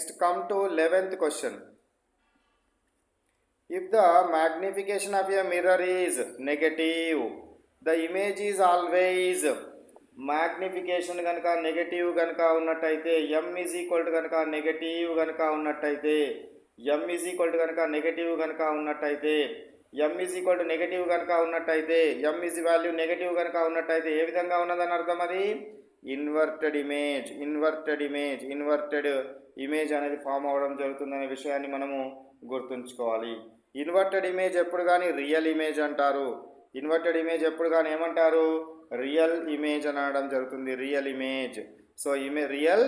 Next come to 11th question. If the magnification of a mirror is negative, the image is always magnification కనుక negative కనుక ఉన్నట్టయితే m is equal to కనుక negative కనుక ఉన్నట్టయితే m is equal to కనుక negative కనుక ఉన్నట్టయితే m is equal to negative కనుక ఉన్నట్టయితే m ఈజ్ వాల్యూ నెగటివ్ కనుక ఉన్నట్టయితే ఏ విధంగా ఉన్నదని అర్థం? అది ఇన్వర్టెడ్ ఇమేజ్ అనేది ఫామ్ అవ్వడం జరుగుతుందనే విషయాన్ని మనము గుర్తుంచుకోవాలి. ఇన్వర్టెడ్ ఇమేజ్ ఎప్పుడు కానీ రియల్ ఇమేజ్ అంటారు. ఇన్వర్టెడ్ ఇమేజ్ ఎప్పుడు కానీ ఏమంటారు? రియల్ ఇమేజ్ అనడం జరుగుతుంది. Real image. So real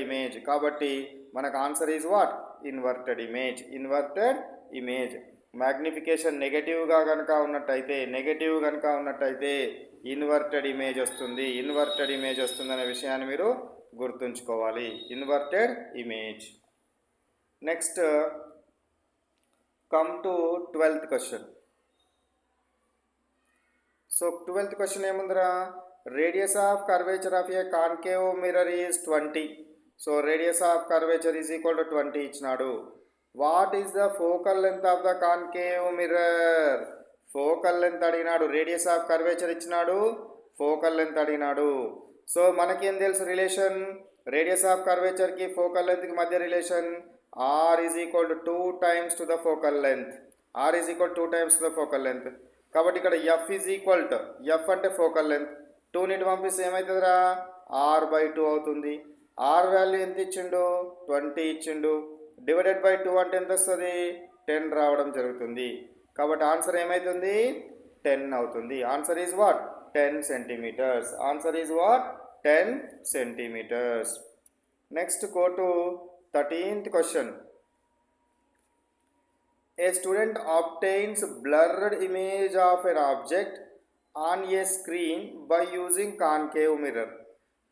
image. కాబట్టి మనకు answer is what? Inverted image. Magnification నెగటివ్గా కనుక ఉన్నట్టయితే ఇన్వర్టెడ్ ఇమేజ్ వస్తుంది అనే విషయాన్ని మీరు గుర్తుంచుకోవాలి. Inverted image. Next come to 12th question. So 12th question ఏముందిరా? Radius of curvature of a concave mirror is 20. So radius of curvature is equal to 20 ఇచ్చినాడు. What is the focal length of the concave mirror? Focal length అడిగినాడు. Radius of curvature ఇచ్చినాడు, focal length అడిగినాడు. So మనకేం తెలుసు relation? Radius of కర్వేచర్కి ఫోకల్ లెంత్కి మధ్య relation r is equal to 2 times to the focal length. కాబట్టి ఇక్కడ f is equal to, f అంటే ఫోకల్ లెంత్, 2ని పంపిస్తే ఏమవుతుందిరా? r/2 అవుతుంది. r వాల్యూ ఎంత ఇచ్చిండు? 20 ఇచ్చిండు. డివైడెడ్ బై 2 అంటే ఎంత వస్తుంది? 10 రావడం జరుగుతుంది. కాబట్టి ఆన్సర్ ఏమవుతుంది? 10 అవుతుంది. Answer is what? 10 centimetres. Next go to 13th question. A student obtains blurred image of an object on a screen by using concave mirror.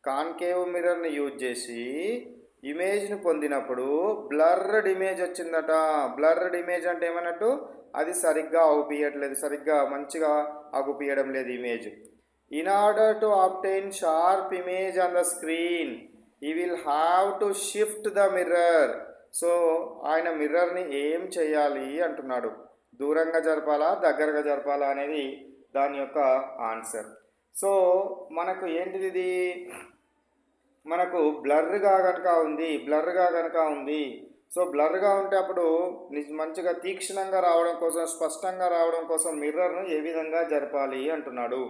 Concave మిర్రర్ని యూజ్ చేసి ఇమేజ్ని పొందినప్పుడు బ్లర్డ్ ఇమేజ్ వచ్చిందట. బ్లర్డ్ ఇమేజ్ అంటే ఏమన్నట్టు? అది సరిగ్గా అవుపియట్లేదు, సరిగ్గా మంచిగా అగుపియడం లేదు image. In order to obtain sharp image on the screen he will have to shift the mirror. So ఆయన మిర్రర్ని ఏం చేయాలి అంటున్నాడు? దూరంగా జరపాలా, దగ్గరగా జరపాలా అనేది దాని యొక్క ఆన్సర్. సో మనకు ఏంటిది? ఇది మనకు బ్లర్గా కనుక ఉంది. సో బ్లర్గా ఉంటే అప్పుడు మంచిగా తీక్షణంగా రావడం కోసం, స్పష్టంగా రావడం కోసం మిర్రర్ను ఏ విధంగా జరపాలి అంటున్నాడు.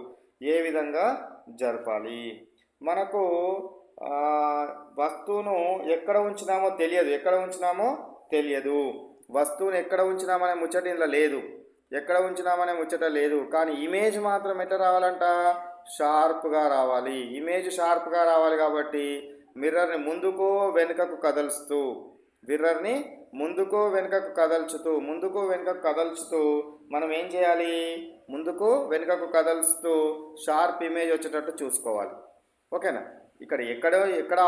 మనకు వస్తువును ఎక్కడ ఉంచినామో తెలియదు. వస్తువును ఎక్కడ ఉంచినామనే ముచ్చట ఇందులో లేదు. కానీ ఇమేజ్ మాత్రం ఎట్లా రావాలంట? షార్ప్గా రావాలి. ఇమేజ్ షార్ప్గా రావాలి కాబట్టి మిర్రర్ని ముందుకు వెనుకకు కదల్చుతూ మనం ఏం చేయాలి? ముందుకు వెనుకకు కదల్చుతూ షార్ప్ ఇమేజ్ వచ్చేటట్టు చూసుకోవాలి. ఓకేనా? ఇక్కడ ఎక్కడ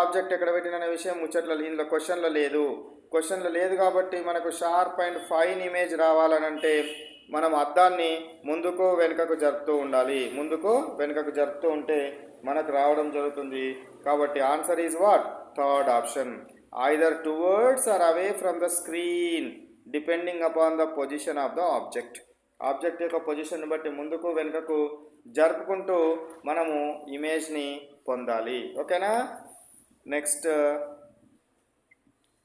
ఆబ్జెక్ట్ ఎక్కడ పెట్టిన విషయం ముచ్చట్లో ఇందులో క్వశ్చన్లో లేదు కాబట్టి మనకు షార్ప్ అండ్ ఫైన్ ఇమేజ్ రావాలనంటే మనం అద్దాన్ని ముందుకు వెనుకకు జరుపుతూ ఉండాలి. ఉంటే మనకు రావడం జరుగుతుంది. కాబట్టి answer is what? Third option. Either towards or away from the screen depending upon the position of the object యొక్క పొజిషన్ బట్టి ముందుకు వెనుకకు జరుపుకుంటూ మనము ఇమేజ్ని పొందాలి. ఓకేనా? Next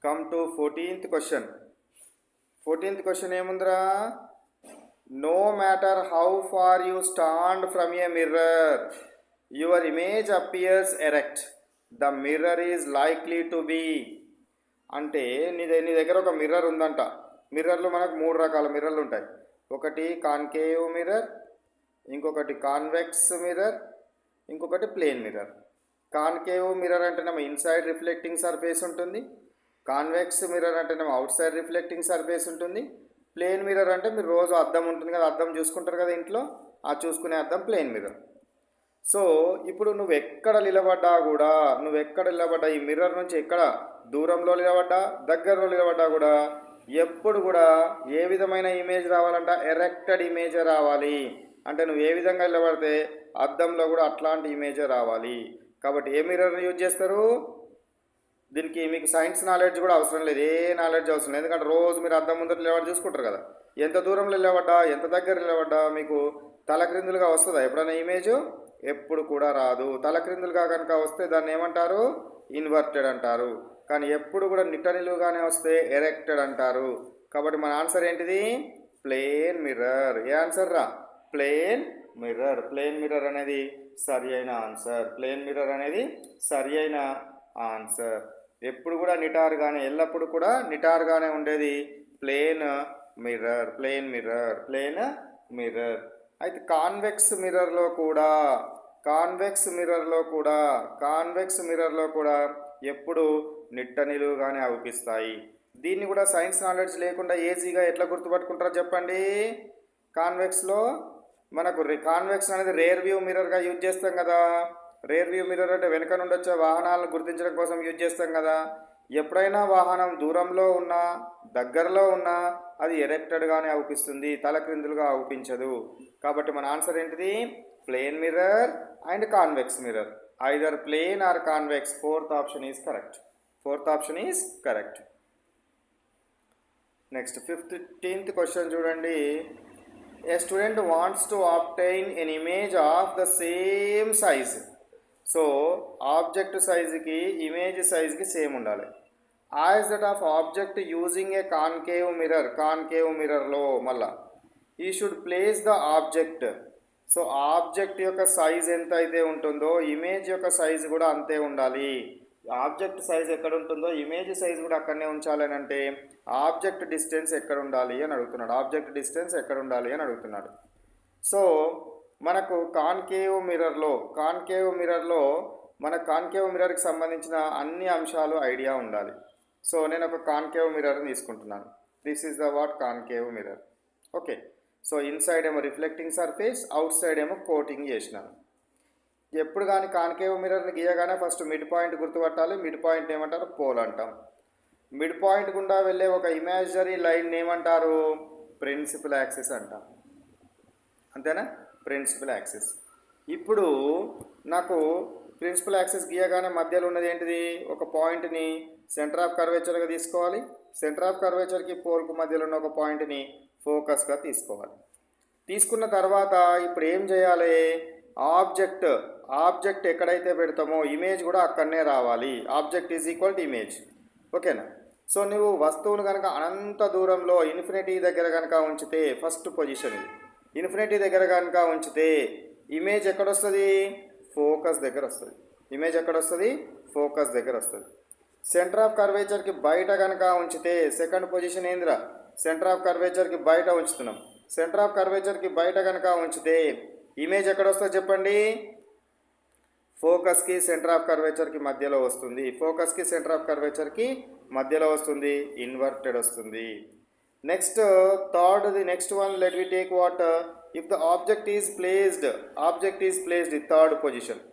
come to 14th question. ఏముందిరా? No matter how far you stand from a mirror your image appears erect. The mirror is likely to be. అంటే నీ దగ్గర ఒక మిర్రర్ ఉందంట. మిర్రర్లు మనకు 3 రకాల మిర్రర్లు ఉంటాయి. ఒకటి కాన్కేవ్ మిర్రర్, ఇంకొకటి కాన్వెక్స్ మిర్రర్, ఇంకొకటి ప్లేన్ మిర్రర్. కాన్కేవ్ మిర్రర్ అంటేనేమో ఇన్సైడ్ రిఫ్లెక్టింగ్ సర్ఫేస్ ఉంటుంది. కాన్వెక్స్ మిర్రర్ అంటేనేమో అవుట్ సైడ్ రిఫ్లెక్టింగ్ సర్ఫేస్ ఉంటుంది. ప్లేన్ మిర్రర్ అంటే మీరు రోజు అద్దం ఉంటుంది కదా, అద్దం చూసుకుంటారు కదా ఇంట్లో, ఆ చూసుకునే అద్దం ప్లేన్ మిర్రర్. సో ఇప్పుడు నువ్వు ఎక్కడ నిలబడ్డా ఈ మిర్రర్ నుంచి ఎక్కడ దూరంలో నిలబడ్డా, దగ్గరలో నిలబడ్డా కూడా ఎప్పుడు కూడా ఏ విధమైన ఇమేజ్ రావాలంట? ఎరెక్టెడ్ ఇమేజ్ రావాలి. అంటే నువ్వు ఏ విధంగా నిలబడితే అద్దంలో కూడా అట్లాంటి ఇమేజ్ రావాలి. కాబట్టి ఏ మిర్రర్ని యూజ్ చేస్తారు? దీనికి మీకు సైన్స్ నాలెడ్జ్ కూడా అవసరం లేదు, ఏ నాలెడ్జ్ అవసరం లేదు. ఎందుకంటే రోజు మీరు అద్దం ముందర నిలబడి చూసుకుంటారు కదా, ఎంత దూరంలో నిలబడ్డా ఎంత దగ్గర నిలబడ్డా మీకు తలక్రిందులుగా వస్తుందా ఎప్పుడైనా ఇమేజ్? ఎప్పుడు కూడా రాదు. తలక్రిందులుగా కనుక వస్తే దాన్ని ఏమంటారు? ఇన్వర్టెడ్ అంటారు. కానీ ఎప్పుడు కూడా నిట్ట నిలువుగానే వస్తే ఎరెక్టెడ్ అంటారు. కాబట్టి మన ఆన్సర్ ఏంటిది? Plane mirror. ఏ ఆన్సర్ రా? Plane mirror. ప్లేన్ మిర్రర్ అనేది సరి అయిన ఆన్సర్. ప్లేన్ మిర్రర్ అనేది సరి అయిన ఆన్సర్. ఎప్పుడు కూడా నిటారుగానే, ఎల్లప్పుడు కూడా నిటారుగానే ఉండేది plane mirror. Plane mirror, plane mirror. అయితే కాన్వెక్స్ మిర్రర్లో కూడా, కాన్వెక్స్ మిర్రర్లో కూడా, కాన్వెక్స్ మిర్రర్లో కూడా ఎప్పుడు నిట్ట నిలువుగానే అవుపిస్తాయి. దీన్ని కూడా సైన్స్ నాలెడ్జ్ లేకుండా ఈజీగా ఎట్లా గుర్తుపట్టుకుంటారో చెప్పండి. కాన్వెక్స్లో మనకు కాన్వెక్స్ అనేది రేర్ వ్యూ మిర్రర్గా యూజ్ చేస్తాం కదా. రేర్ వ్యూ మిర్రర్ అంటే వెనుక నుండి వచ్చే వాహనాలను గుర్తించడం కోసం యూజ్ చేస్తాం కదా. ఎప్పుడైనా వాహనం దూరంలో ఉన్నా దగ్గరలో ఉన్నా అది ఎరెక్టెడ్గానే అవుపిస్తుంది, తలక్రిందులుగా అవుపించదు. కాబట్టి మన ఆన్సర్ ఏంటిది? Plane mirror and convex mirror. Either plane or convex. Fourth option is correct. Fourth option is correct. Next 15th question చూడండి. A student wants to obtain an image of the same size. So object సైజుకి image సైజుకి same ఉండాలి. As that of object using a concave mirror. Concave మిర్రర్లో మళ్ళా ఈ should place the object. So object యొక్క size ఎంత అయితే ఉంటుందో ఇమేజ్ యొక్క సైజు కూడా అంతే ఉండాలి. ఆబ్జెక్ట్ సైజ్ ఎక్కడ ఉంటుందో ఇమేజ్ సైజ్ కూడా అక్కడనే ఉంచాలి అని అంటే ఆబ్జెక్ట్ డిస్టెన్స్ ఎక్కడ ఉండాలి అని అడుగుతున్నాడు. ఆబ్జెక్ట్ డిస్టెన్స్ ఎక్కడ ఉండాలి అని అడుగుతున్నాడు. సో మనకు కాన్కేవ్ మిర్రర్లో మన కాన్కేవ్ మిర్రర్కి సంబంధించిన అన్ని అంశాలు ఐడియా ఉండాలి. సో నేను ఒక కాన్కేవ్ మిర్రర్ని తీసుకుంటున్నాను. This is the what concave mirror. Okay. So inside ఏమో రిఫ్లెక్టింగ్ సర్ఫేస్, అవుట్ సైడ్ ఏమో కోటింగ్ చేసినాను. ఎప్పుడు కానీ కాన్కేవ్ మిర్రర్ని గీయగానే ఫస్ట్ మిడ్ పాయింట్ గుర్తుపట్టాలి. మిడ్ పాయింట్ ఏమంటారు? పోల్ అంటాం. మిడ్ పాయింట్ గుండా వెళ్ళే ఒక ఇమాజినరీ లైన్ ఏమంటారు? ప్రిన్సిపల్ యాక్సిస్ అంటాం. అంతేనా? Principal axis. ఇప్పుడు నాకు ప్రిన్సిపల్ యాక్సిస్ గీయగానే మధ్యలో ఉన్నది ఏంటిది? ఒక పాయింట్ని సెంటర్ ఆఫ్ కర్వేచర్గా తీసుకోవాలి. సెంటర్ ఆఫ్ కర్వేచర్కి పోల్కు మధ్యలో ఉన్న ఒక పాయింట్ని ఫోకస్గా తీసుకోవాలి. తీసుకున్న తర్వాత ఇప్పుడు ఏం చేయాలి? ఆబ్జెక్ట్ ఎక్కడైతే పెడతామో ఇమేజ్ కూడా అక్కడనే రావాలి. Object is equal to image. ఓకేనా? సో నువ్వు వస్తువును కనుక అనంత దూరంలో ఇన్ఫినిటీ దగ్గర కనుక ఉంచితే, ఫస్ట్ పొజిషన్ ఇది, ఇన్ఫినిటీ దగ్గర కనుక ఉంచితే ఇమేజ్ ఎక్కడొస్తుంది? ఫోకస్ దగ్గర వస్తుంది. ఇమేజ్ ఎక్కడొస్తుంది? ఫోకస్ దగ్గర వస్తుంది. సెంటర్ ఆఫ్ కర్వేచర్కి బయట కనుక ఉంచితే, సెకండ్ పొజిషన్ ఏందిరా? సెంటర్ ఆఫ్ కర్వేచర్కి బయట ఉంచుతున్నాం. సెంటర్ ఆఫ్ కర్వేచర్కి బయట కనుక ఉంచితే ఇమేజ్ ఎక్కడ వస్తుందో చెప్పండి? ఫోకస్కి సెంటర్ ఆఫ్ కర్వేచర్కి మధ్యలో వస్తుంది. ఫోకస్కి సెంటర్ ఆఫ్ కర్వేచర్కి మధ్యలో వస్తుంది, ఇన్వర్టెడ్ వస్తుంది. Next third, next one let we take what? If the object is placed third position.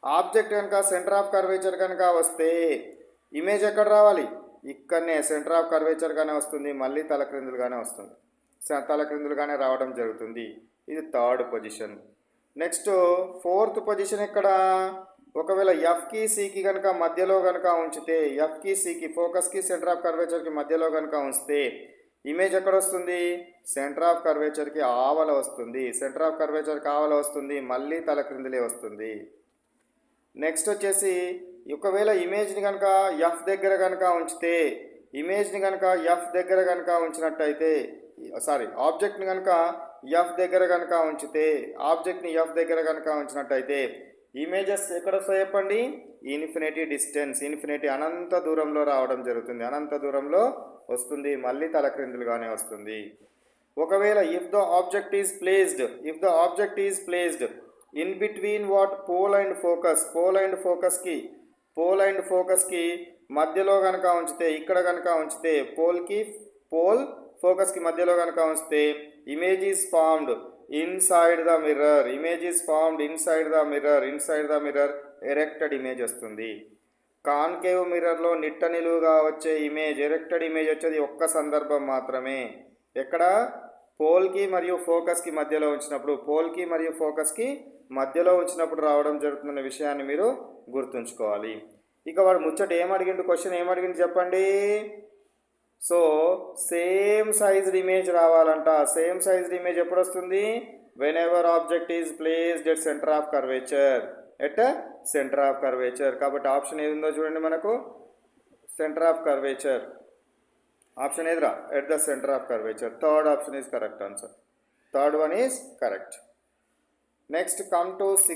Object కనుక సెంటర్ ఆఫ్ కర్వేచర్ కనుక వస్తే ఇమేజ్ ఎక్కడ రావాలి? ఇక్కడనే సెంటర్ ఆఫ్ కర్వేచర్గానే వస్తుంది, మళ్ళీ తలక్రిందులుగానే వస్తుంది, తలక్రిందులుగానే రావడం జరుగుతుంది. ఇది third position. Next fourth position ఎక్కడ? ఒకవేళ ఎఫ్కి సికి కనుక మధ్యలో కనుక ఉంచితే, ఎఫ్కి సికి ఫోకస్కి సెంటర్ ఆఫ్ కర్వేచర్కి మధ్యలో కనుక ఉంచితే ఇమేజ్ ఎక్కడ వస్తుంది? సెంటర్ ఆఫ్ కర్వేచర్కి ఆవల వస్తుంది. సెంటర్ ఆఫ్ కర్వేచర్కి ఆవల వస్తుంది, మళ్ళీ తలక్రిందులే వస్తుంది. నెక్స్ట్ వచ్చేసి ఒకవేళ ఇమేజ్ని కనుక ఎఫ్ దగ్గర కనుక ఉంచితే, ఇమేజ్ని కనుక ఎఫ్ దగ్గర కనుక ఉంచినట్టయితే, ఆబ్జెక్ట్ని కనుక ఎఫ్ దగ్గర కనుక ఉంచితే, ఆబ్జెక్ట్ని ఎఫ్ దగ్గర కనుక ఉంచినట్టయితే ఇమేజెస్ ఎక్కడ వస్తాయి చెప్పండి? ఇన్ఫినిటీ డిస్టెన్స్, ఇన్ఫినిటీ అనంత దూరంలో రావడం జరుగుతుంది, అనంత దూరంలో వస్తుంది, మళ్ళీ తలక్రిందులుగానే వస్తుంది. ఒకవేళ if the object is placed in between what? Pole and ఫోకస్కి మధ్యలో కనుక ఉంచితే, ఇక్కడ కనుక ఉంచితే, పోల్ ఫోకస్కి మధ్యలో కనుక ఉంచితే image is formed inside the mirror, erected image వస్తుంది. కాన్కేవ్ మిర్రర్లో నిట్ట నిలువుగా వచ్చే ఇమేజ్, ఎరెక్టెడ్ ఇమేజ్ వచ్చేది ఒక్క సందర్భం మాత్రమే. ఎక్కడ? పోల్కి మరియు ఫోకస్కి మధ్యలో ఉంచినప్పుడు రావడం జరుగుతున్న విషయాన్ని మీరు గుర్తుంచుకోవాలి. ఇక వాడు ముచ్చట ఏమడిగిండు, క్వశ్చన్ ఏమడిగిండు చెప్పండి. సో సేమ్ సైజ్డ్ ఇమేజ్ రావాలంట. సేమ్ సైజ్డ్ ఇమేజ్ ఎప్పుడు వస్తుంది? Whenever object is placed at centre of curvature. At centre of curvature. కాబట్టి ఆప్షన్ ఏది ఉందో చూడండి మనకు, సెంటర్ ఆఫ్ కర్వేచర్. ఆప్షన్ ఏదిరా? At the centre of curvature. Third option is correct answer. Third one is correct. Next come to 6